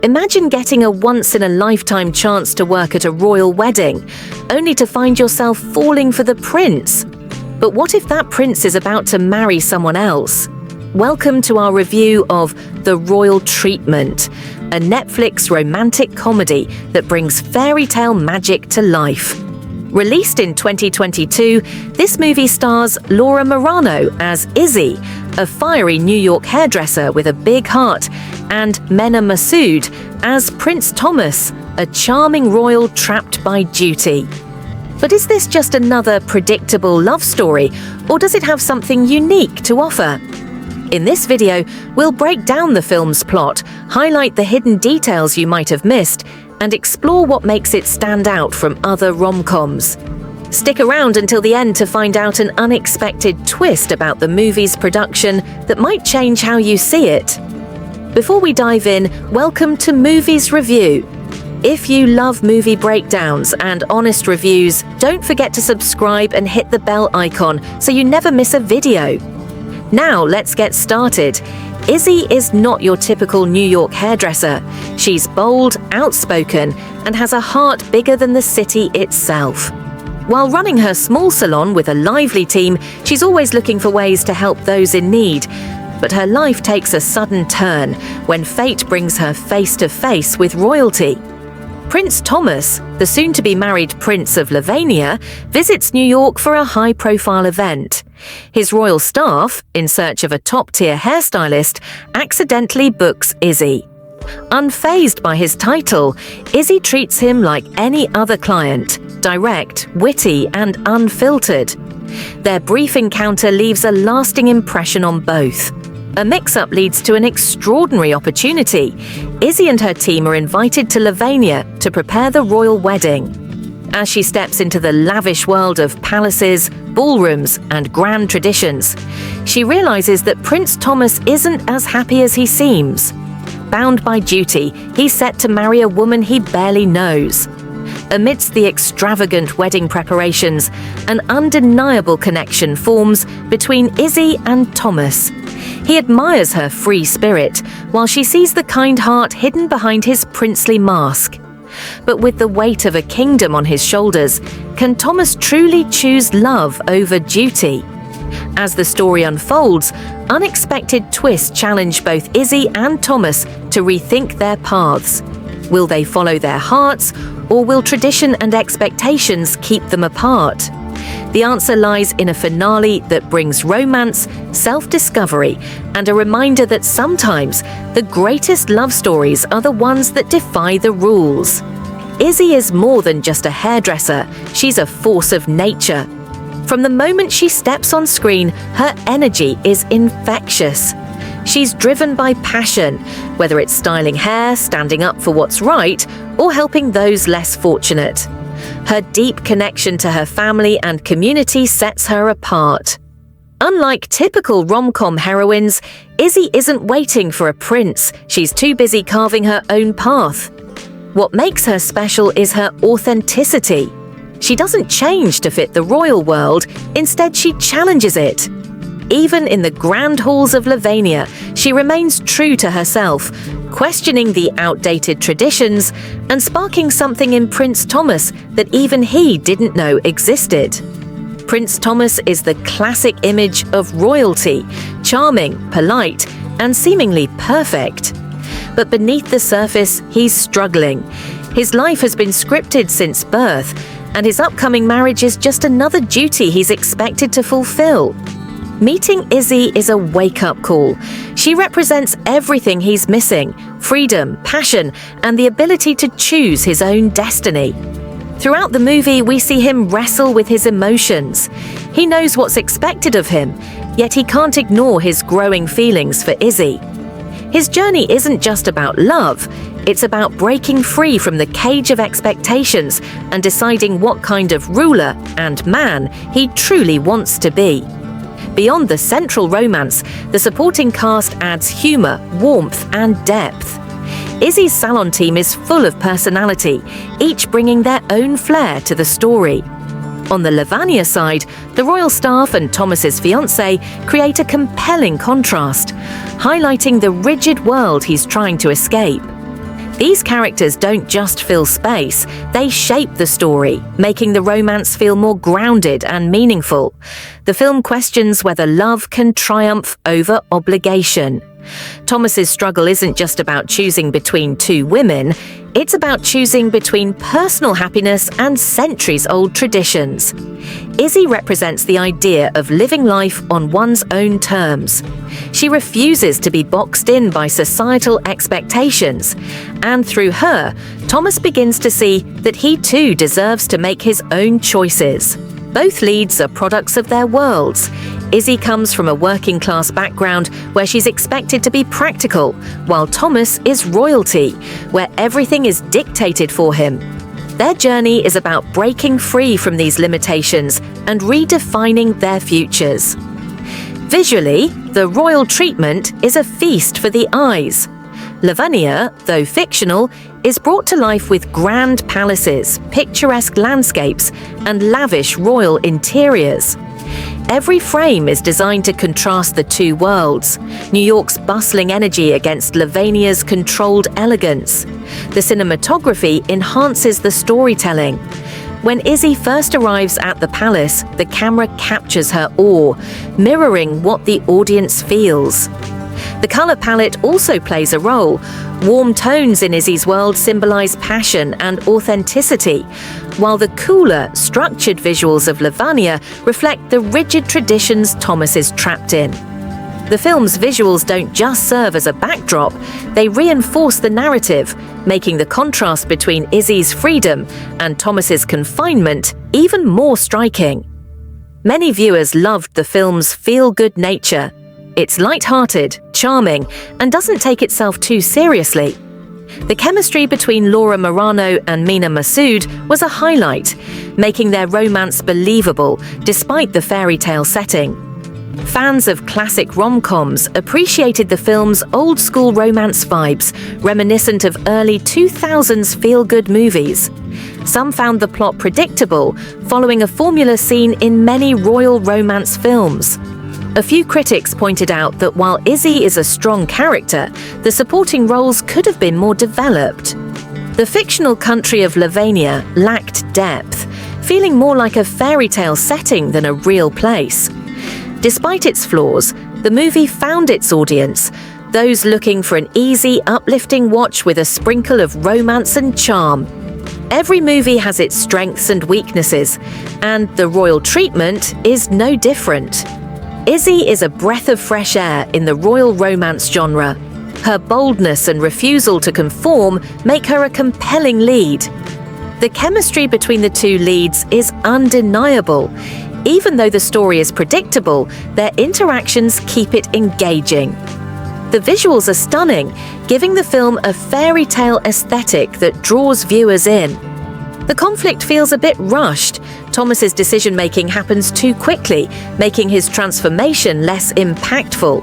Imagine getting a once-in-a-lifetime chance to work at a royal wedding, only to find yourself falling for the prince. But what if that prince is about to marry someone else? Welcome to our review of The Royal Treatment, a Netflix romantic comedy that brings fairy tale magic to life. Released in 2022, this movie stars Laura Marano as Izzy, a fiery New York hairdresser with a big heart, and Mena Massoud as Prince Thomas, a charming royal trapped by duty. But is this just another predictable love story, or does it have something unique to offer? In this video, we'll break down the film's plot, highlight the hidden details you might have missed, and explore what makes it stand out from other rom-coms. Stick around until the end to find out an unexpected twist about the movie's production that might change how you see it. Before we dive in, welcome to Movies Review. If you love movie breakdowns and honest reviews, don't forget to subscribe and hit the bell icon so you never miss a video. Now let's get started. Izzy is not your typical New York hairdresser. She's bold, outspoken, and has a heart bigger than the city itself. While running her small salon with a lively team, she's always looking for ways to help those in need. But her life takes a sudden turn when fate brings her face to face with royalty. Prince Thomas, the soon-to-be-married Prince of Lavania, visits New York for a high-profile event. His royal staff, in search of a top-tier hairstylist, accidentally books Izzy. Unfazed by his title, Izzy treats him like any other client, direct, witty, and unfiltered. Their brief encounter leaves a lasting impression on both. A mix-up leads to an extraordinary opportunity. Izzy and her team are invited to Lavania to prepare the royal wedding. As she steps into the lavish world of palaces, ballrooms, and grand traditions, she realizes that Prince Thomas isn't as happy as he seems. Bound by duty, he's set to marry a woman he barely knows. Amidst the extravagant wedding preparations, an undeniable connection forms between Izzy and Thomas. He admires her free spirit, while she sees the kind heart hidden behind his princely mask. But with the weight of a kingdom on his shoulders, can Thomas truly choose love over duty? As the story unfolds, unexpected twists challenge both Izzy and Thomas to rethink their paths. Will they follow their hearts, or will tradition and expectations keep them apart? The answer lies in a finale that brings romance, self-discovery, and a reminder that sometimes the greatest love stories are the ones that defy the rules. Izzy is more than just a hairdresser, she's a force of nature. From the moment she steps on screen, her energy is infectious. She's driven by passion, whether it's styling hair, standing up for what's right, or helping those less fortunate. Her deep connection to her family and community sets her apart. Unlike typical rom-com heroines, Izzy isn't waiting for a prince. She's too busy carving her own path. What makes her special is her authenticity. She doesn't change to fit the royal world, instead she challenges it. Even in the grand halls of Lavania, she remains true to herself, questioning the outdated traditions and sparking something in Prince Thomas that even he didn't know existed. Prince Thomas is the classic image of royalty, charming, polite, and seemingly perfect. But beneath the surface, he's struggling. His life has been scripted since birth, and his upcoming marriage is just another duty he's expected to fulfill. Meeting Izzy is a wake-up call. She represents everything he's missing: freedom, passion, and the ability to choose his own destiny. Throughout the movie, we see him wrestle with his emotions. He knows what's expected of him, yet he can't ignore his growing feelings for Izzy. His journey isn't just about love, it's about breaking free from the cage of expectations and deciding what kind of ruler and man he truly wants to be. Beyond the central romance, the supporting cast adds humor, warmth, and depth. Izzy's salon team is full of personality, each bringing their own flair to the story. On the Lavania side, the royal staff and Thomas's fiancée create a compelling contrast, highlighting the rigid world he's trying to escape. These characters don't just fill space, they shape the story, making the romance feel more grounded and meaningful. The film questions whether love can triumph over obligation. Thomas's struggle isn't just about choosing between two women, it's about choosing between personal happiness and centuries-old traditions. Izzy represents the idea of living life on one's own terms. She refuses to be boxed in by societal expectations, and through her, Thomas begins to see that he too deserves to make his own choices. Both leads are products of their worlds. Izzy comes from a working-class background where she's expected to be practical, while Thomas is royalty, where everything is dictated for him. Their journey is about breaking free from these limitations and redefining their futures. Visually, the royal treatment is a feast for the eyes. Lavania, though fictional, is brought to life with grand palaces, picturesque landscapes, and lavish royal interiors. Every frame is designed to contrast the two worlds, New York's bustling energy against Lavania's controlled elegance. The cinematography enhances the storytelling. When Izzy first arrives at the palace, the camera captures her awe, mirroring what the audience feels. The color palette also plays a role. Warm tones in Izzy's world symbolize passion and authenticity, while the cooler, structured visuals of Lavania reflect the rigid traditions Thomas is trapped in. The film's visuals don't just serve as a backdrop, they reinforce the narrative, making the contrast between Izzy's freedom and Thomas's confinement even more striking. Many viewers loved the film's feel-good nature. It's light-hearted, charming, and doesn't take itself too seriously. The chemistry between Laura Marano and Mina Massoud was a highlight, making their romance believable despite the fairy tale setting. Fans of classic rom-coms appreciated the film's old-school romance vibes, reminiscent of early 2000s feel-good movies. Some found the plot predictable, following a formula seen in many royal romance films. A few critics pointed out that while Izzy is a strong character, the supporting roles could have been more developed. The fictional country of Lavania lacked depth, feeling more like a fairy tale setting than a real place. Despite its flaws, the movie found its audience, those looking for an easy, uplifting watch with a sprinkle of romance and charm. Every movie has its strengths and weaknesses, and the royal treatment is no different. Izzy is a breath of fresh air in the royal romance genre. Her boldness and refusal to conform make her a compelling lead. The chemistry between the two leads is undeniable. Even though the story is predictable, their interactions keep it engaging. The visuals are stunning, giving the film a fairy tale aesthetic that draws viewers in. The conflict feels a bit rushed. Thomas's decision-making happens too quickly, making his transformation less impactful.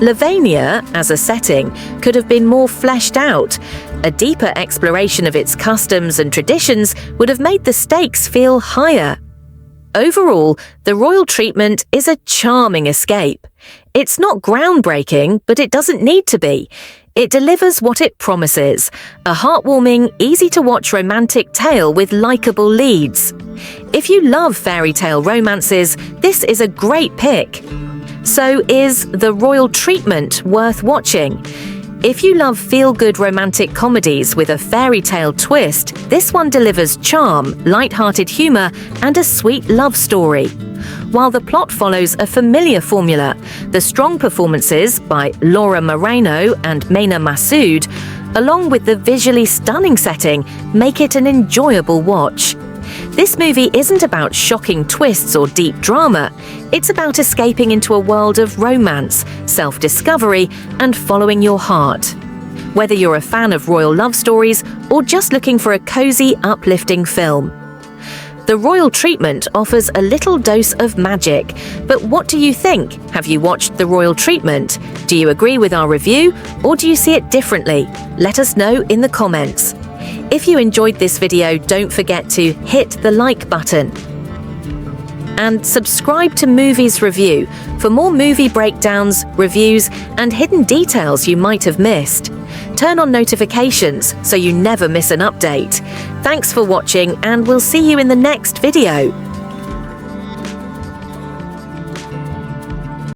Lavania, as a setting, could have been more fleshed out. A deeper exploration of its customs and traditions would have made the stakes feel higher. Overall, the royal treatment is a charming escape. It's not groundbreaking, but it doesn't need to be. It delivers what it promises, a heartwarming, easy-to-watch romantic tale with likable leads. If you love fairy tale romances, this is a great pick. So is The Royal Treatment worth watching? If you love feel-good romantic comedies with a fairy tale twist, this one delivers charm, light-hearted humor, and a sweet love story. While the plot follows a familiar formula, the strong performances by Laura Marano and Mina Massoud, along with the visually stunning setting, make it an enjoyable watch. This movie isn't about shocking twists or deep drama. It's about escaping into a world of romance, self-discovery, and following your heart. Whether you're a fan of royal love stories or just looking for a cozy, uplifting film, The Royal Treatment offers a little dose of magic. But what do you think? Have you watched The Royal Treatment? Do you agree with our review, or do you see it differently? Let us know in the comments. If you enjoyed this video, don't forget to hit the like button. And subscribe to Movies Review for more movie breakdowns, reviews, and hidden details you might have missed. Turn on notifications so you never miss an update. Thanks for watching, and we'll see you in the next video.